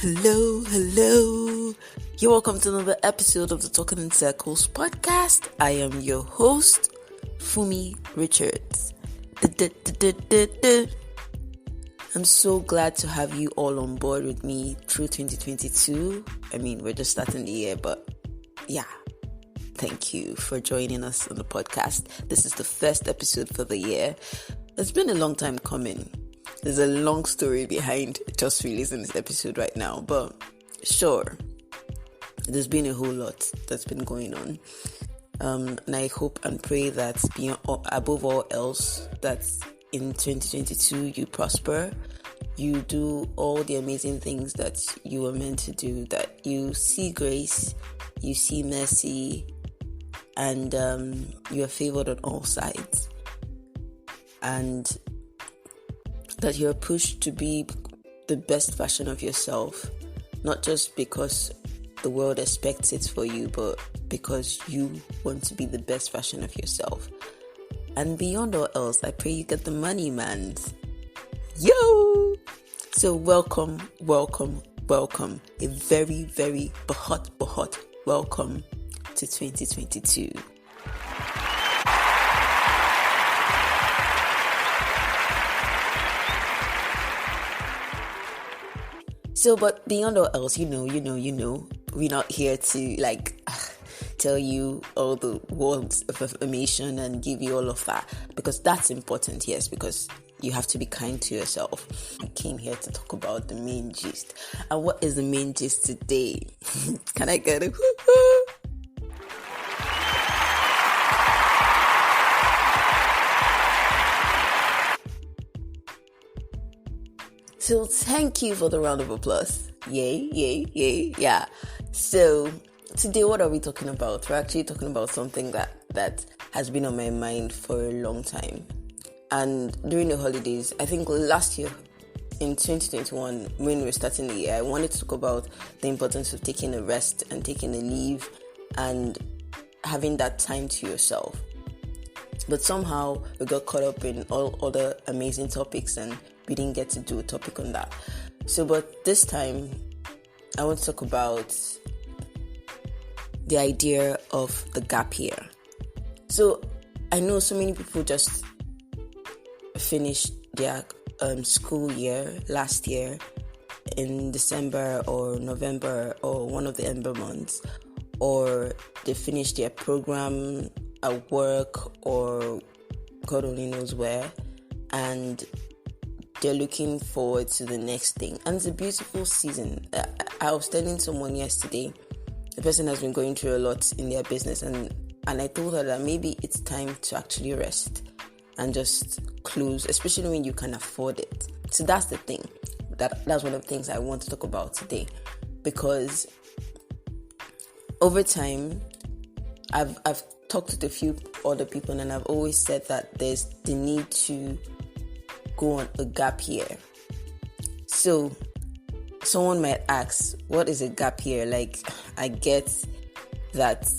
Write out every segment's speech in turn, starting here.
Hello. You're welcome to another episode of the Talking in Circles podcast. I am your host, Fumi Richards. I'm so glad to have you all on board with me through 2022. I mean, we're just starting the year, but yeah. Thank you for joining us on the podcast. This is the first episode for the year. It's been a long time coming. There's a long story behind just releasing this episode right now, but sure, there's been a whole lot that's been going on. And I hope and pray that above all else, that in 2022 you prosper, you do all the amazing things that you were meant to do, that you see grace, you see mercy, and you are favored on all sides. And that you're pushed to be the best version of yourself, not just because the world expects it for you, but because you want to be the best version of yourself. And beyond all else, I pray you get the money, man. Yo! So welcome. A very, very hot welcome to 2022. So, but beyond all else, you know, we're not here to tell you all the words of information and give you all of that, because that's important, yes, because you have to be kind to yourself. I came here to talk about the main gist. And what is the main gist today? Can I get it? So thank you for the round of applause. Yay. Yeah. So today, what are we talking about? We're actually talking about something that has been on my mind for a long time. And during the holidays, I think last year in 2021, when we were starting the year, I wanted to talk about the importance of taking a rest and taking a leave and having that time to yourself. But somehow we got caught up in all other amazing topics and we didn't get to do a topic on that. So, but this time, I want to talk about the idea of the gap year. So, I know so many people just finished their school year last year in December or November or one of the Ember months, or they finished their program at work or God only knows where, and they're looking forward to the next thing. And it's a beautiful season. I was telling someone yesterday, the person has been going through a lot in their business, and I told her that maybe it's time to actually rest and just close, especially when you can afford it. So that's the thing. That's one of the things I want to talk about today, because over time, I've talked with a few other people, and I've always said that there's the need to go on a gap year. So someone might ask, what is a gap year? Like, I get that,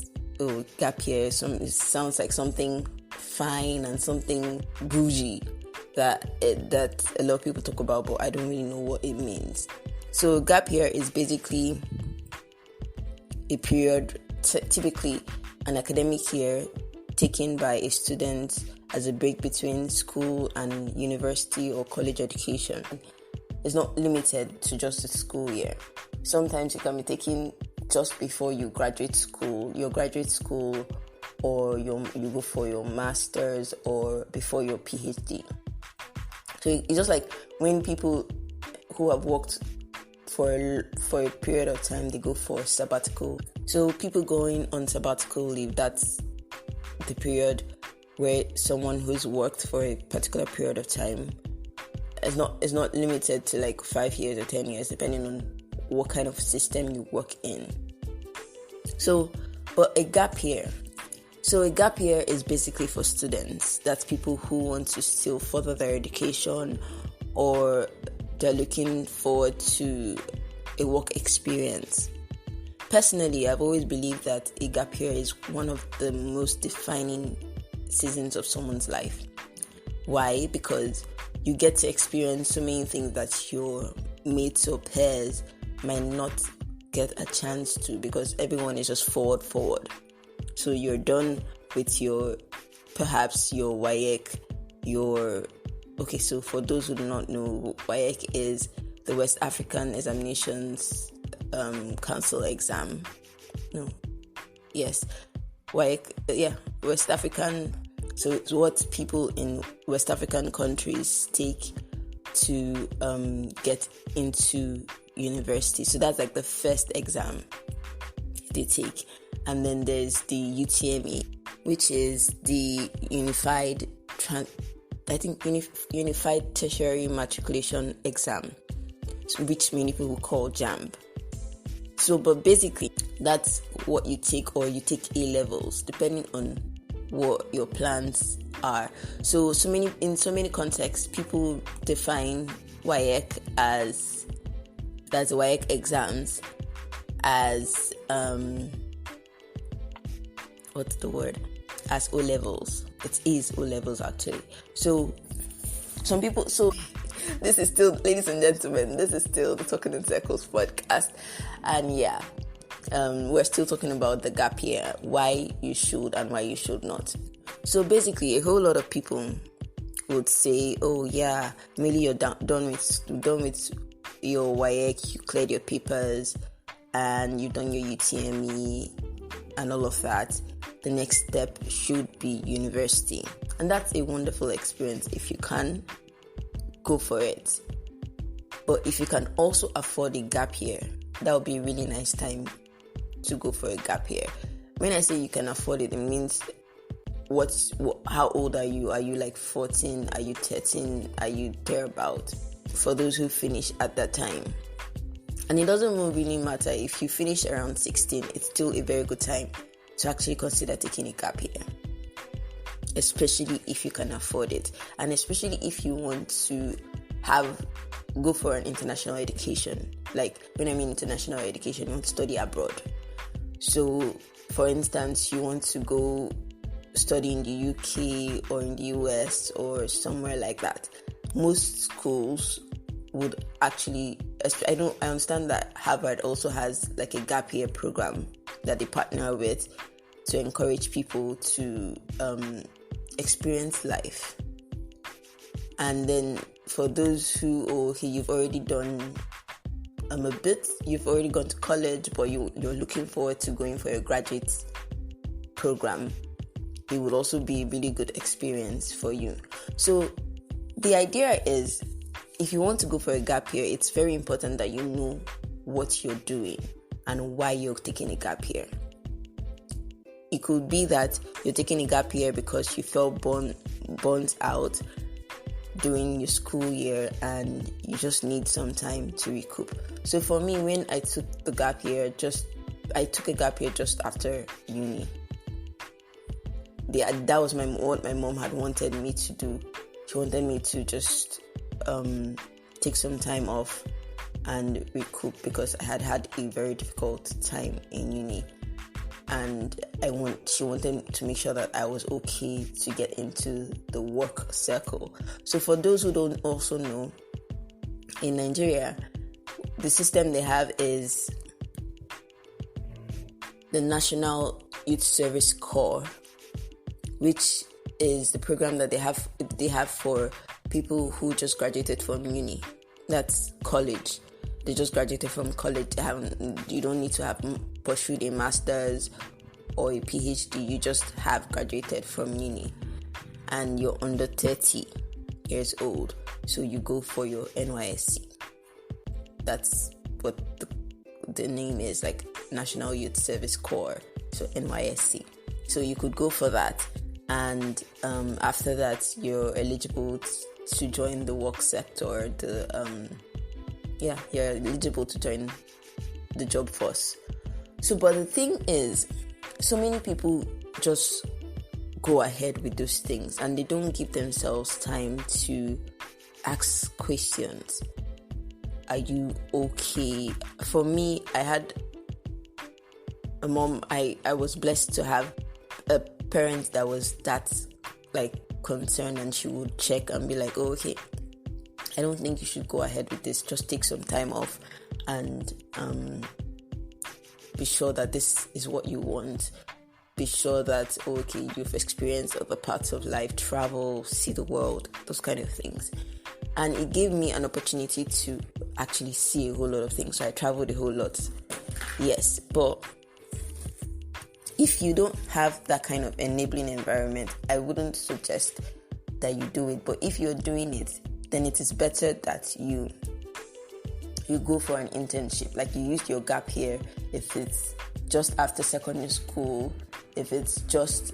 gap year, it sounds like something fine and something bougie that a lot of people talk about, but I don't really know what it means. So gap year is basically a period, typically an academic year, taken by a student as a break between school and university or college education. It's not limited to just a school year. Sometimes it can be taken just before you graduate school, or you go for your master's, or before your PhD. So it's just like when people who have worked for a period of time, they go for sabbatical. So people going on sabbatical leave, that's the period where someone who's worked for a particular period of time is not limited to like 5 years or 10 years, depending on what kind of system you work in. So, but a gap year. So a gap year is basically for students. That's people who want to still further their education, or they're looking forward to a work experience. Personally, I've always believed that a gap year is one of the most defining seasons of someone's life. Why? Because you get to experience so many things that your mates or peers might not get a chance to, because everyone is just forward. So you're done with perhaps your WAEC, okay, so for those who do not know, WAEC is the West African Examinations Council exam. No. Yes. WAEC, West African. So it's what people in West African countries take to get into university. So that's like the first exam they take. And then there's the UTME, which is the Unified Tertiary Matriculation Exam, which many people call JAMB. So, but basically, that's what you take, or you take A-levels, depending on what your plans are. So in so many contexts, people define WAEC as WAEC exams as what's the word? As O-levels. It is O-levels actually. So some people. So this is still, ladies and gentlemen, this is still the Talking in Circles podcast, and we're still talking about the gap year, why you should and why you should not. So basically, a whole lot of people would say, "Oh yeah, Millie, you're done with your WAEC, you cleared your papers, and you've done your UTME, and all of that. The next step should be university," and that's a wonderful experience. If you can, go for it. But if you can also afford a gap year, that would be a really nice time to go for a gap year. When I say you can afford it, it means how old are you? Are you like 14? Are you 13? Are you thereabout? For those who finish at that time. And it doesn't really matter if you finish around 16, it's still a very good time to actually consider taking a gap year, especially if you can afford it, and especially if you want to go for an international education. Like, when I mean international education, you want to study abroad. So, for instance, you want to go study in the UK or in the US or somewhere like that. Most schools would actually, I understand that Harvard also has like a gap year program that they partner with to encourage people to experience life. And then for those who, you've already done a bit, you've already gone to college, but you're looking forward to going for a graduate program, it would also be a really good experience for you. So the idea is, if you want to go for a gap year, it's very important that you know what you're doing and why you're taking a gap year. It could be that you're taking a gap year because you felt burnt out during your school year and you just need some time to recoup. So for me, when I took a gap year just after uni. That was what my mom had wanted me to do. She wanted me to just take some time off and recoup, because I had a very difficult time in uni, and she wanted to make sure that I was okay to get into the work circle. So for those who don't also know, in Nigeria, the system they have is the National Youth Service Corps, which is the program that they have for people who just graduated from uni. That's college. They just graduated from college. You don't need to have pursued a master's or a PhD. You just have graduated from uni, and you're under 30 years old. So you go for your NYSC. That's what the name is, like National Youth Service Corps. So NYSC. So you could go for that, and after that, you're eligible to join the work sector. You're eligible to join the job force. So, but the thing is, so many people just go ahead with those things and they don't give themselves time to ask questions. Are you okay? For me, I had a mom. I was blessed to have a parent that was that like concerned, and she would check and be like, "Oh, okay, I don't think you should go ahead with this. Just take some time off and be sure that this is what you want. Be sure that, okay, you've experienced other parts of life, travel, see the world, those kind of things. And it gave me an opportunity to actually see a whole lot of things. So I traveled a whole lot. Yes, but if you don't have that kind of enabling environment, I wouldn't suggest that you do it. But if you're doing it, then it is better that you go for an internship. Like, you use your gap year, if it's just after secondary school, if it's just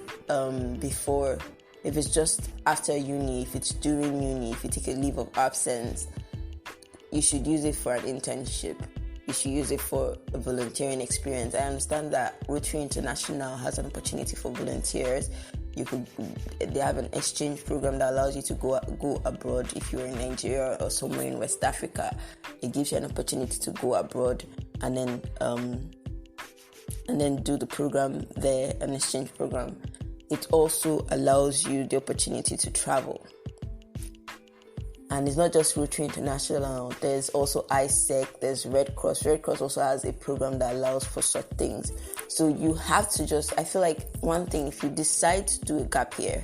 before, if it's just after uni, if it's during uni, if you take a leave of absence, you should use it for an internship. You should use it for a volunteering experience. I understand that Rotary International has an opportunity for volunteers. They have an exchange program that allows you to go abroad. If you're in Nigeria or somewhere in West Africa, it gives you an opportunity to go abroad and then do the program there, an exchange program. It also allows you the opportunity to travel. And it's not just Rotary International. There's also ISEC, there's Red Cross. Red Cross also has a program that allows for such things. So you have to I feel like one thing, if you decide to do a gap year,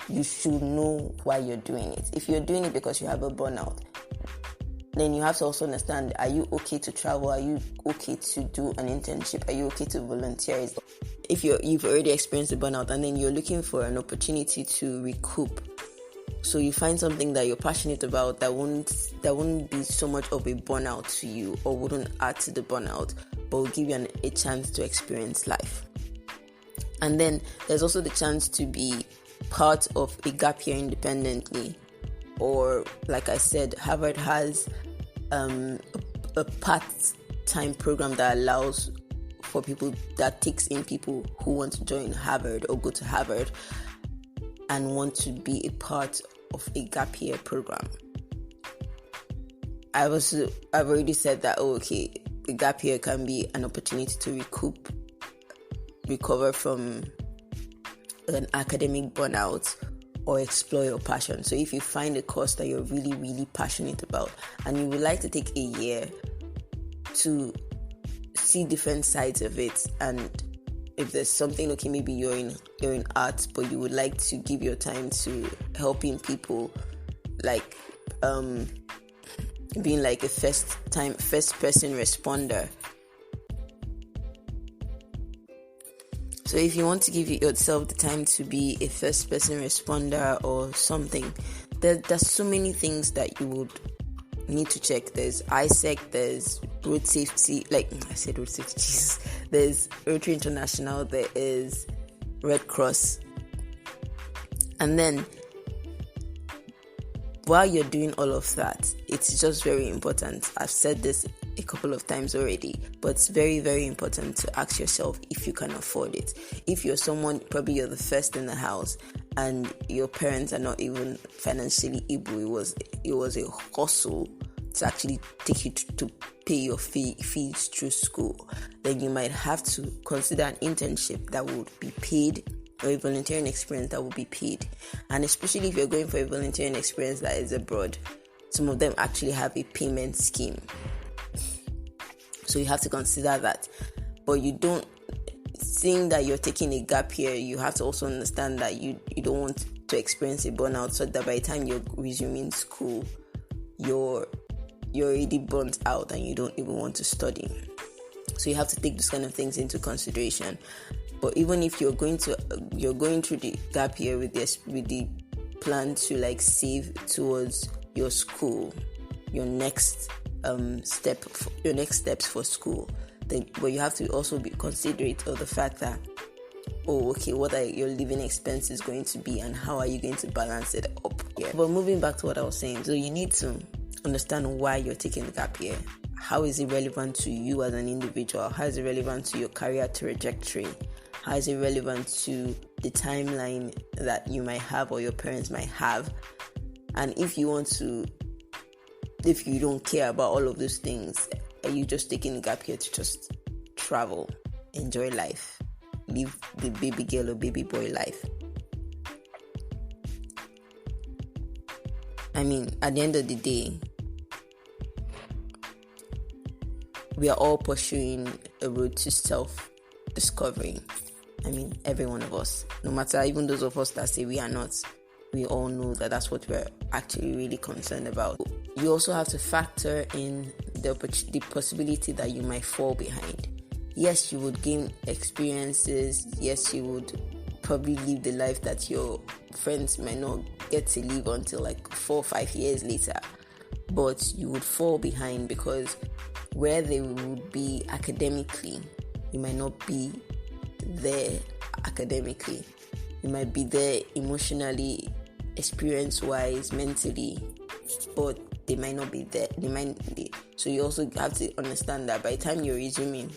you should know why you're doing it. If you're doing it because you have a burnout, then you have to also understand, are you okay to travel? Are you okay to do an internship? Are you okay to volunteer? If you've already experienced a burnout and then you're looking for an opportunity to recoup, so you find something that you're passionate about that wouldn't be so much of a burnout to you, or wouldn't add to the burnout, but will give you a chance to experience life. And then there's also the chance to be part of a gap year independently, or like I said, Harvard has a part-time program that allows for people, that takes in people who want to join Harvard or go to Harvard and want to be a part of a gap year program. I've already said that, the gap year can be an opportunity to recover from an academic burnout, or explore your passion. So if you find a course that you're really, really passionate about and you would like to take a year to see different sides of it, and if there's something, maybe you're in art, but you would like to give your time to helping people, like being like a first person responder. So if you want to give yourself the time to be a first person responder or something, there's so many things that you would need to check. There's ISEC, there's road safety, Jesus. There's Rotary International, there is Red Cross. And then while you're doing all of that, it's just very important. I've said this a couple of times already, but it's very, very important to ask yourself if you can afford it. If you're someone, probably you're the first in the house and your parents are not even financially able, it was a hustle to actually take you to pay your fees through school, then you might have to consider an internship that would be paid, or a volunteering experience that will be paid. And especially if you're going for a volunteering experience that is abroad, some of them actually have a payment scheme. So you have to consider that. But seeing that you're taking a gap year, you have to also understand that you don't want to experience a burnout, so that by the time you're resuming school, you're already burnt out and you don't even want to study. So you have to take those kind of things into consideration. But even if you're going through the gap year with the plan to save towards your school, your next steps for school, then but you have to also be considerate of the fact that what are your living expenses going to be, and how are you going to balance it up? Yeah. But moving back to what I was saying, so you need to understand why you're taking the gap year. How is it relevant to you as an individual? How is it relevant to your career trajectory? How is it relevant to the timeline that you might have or your parents might have? And if you don't care about all of those things, are you just taking a gap year to just travel, enjoy life, live the baby girl or baby boy life? At the end of the day, we are all pursuing a road to self-discovery. Every one of us, no matter even those of us that say we are not, we all know that that's what we're actually really concerned about. You also have to factor in the possibility that you might fall behind. Yes, you would gain experiences. Yes, you would probably live the life that your friends might not get to live until like 4 or 5 years later. But you would fall behind because where they would be academically, you might not be there academically. You might be there emotionally, experience-wise, mentally, but they might not be there. So you also have to understand that by the time you're resuming,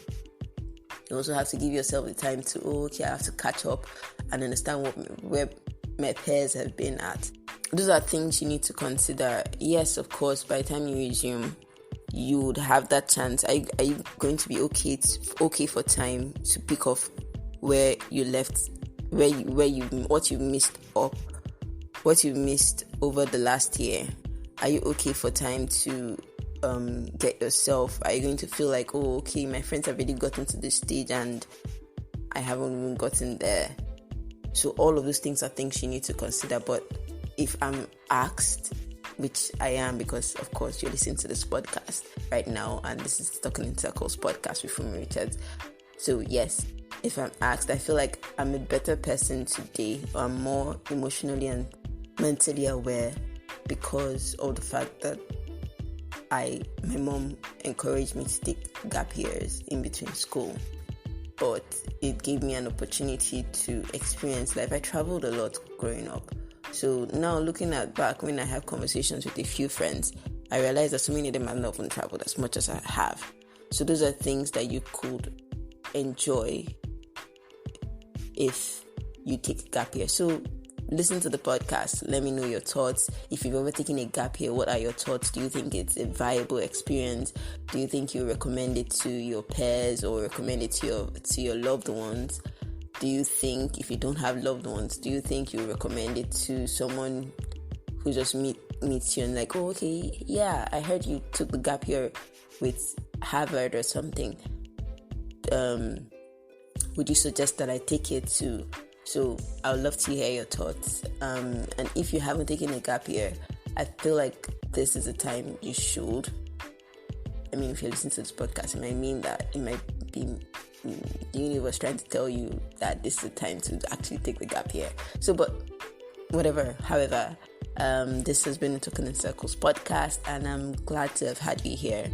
you also have to give yourself the time to, I have to catch up and understand where my peers have been at. Those are things you need to consider. Yes, of course, by the time you resume, you would have that chance. Are you going to be okay for time to pick off where you left, what you missed over the last year? Are you okay for time to get yourself? Are you going to feel like, my friends have already gotten to this stage and I haven't even gotten there? So all of those things are things you need to consider. But if I'm asked, which I am, because of course you're listening to this podcast right now, and this is Talking in Circles podcast with Fumi Richards. So yes, if I'm asked, I feel like I'm a better person today. I'm more emotionally and mentally aware because of the fact that my mom encouraged me to take gap years in between school. But it gave me an opportunity to experience life. I traveled a lot growing up. So now looking back when I have conversations with a few friends, I realize that so many of them have not even traveled as much as I have. So those are things that you could enjoy if you take a gap year. So listen to the podcast. Let me know your thoughts. If you've ever taken a gap year, what are your thoughts? Do you think it's a viable experience? Do you think you recommend it to your peers or recommend it to your loved ones? Do you think, if you don't have loved ones, do you think you recommend it to someone who just meets you and like, I heard you took the gap year with Harvard or something. Would you suggest that I take it too? So I would love to hear your thoughts. And if you haven't taken a gap year, I feel like this is a time you should. If you're listening to this podcast, it might mean that it might be the universe trying to tell you that this is the time to actually take the gap year. So, but whatever, however, this has been the Talking in Circles podcast, and I'm glad to have had you here.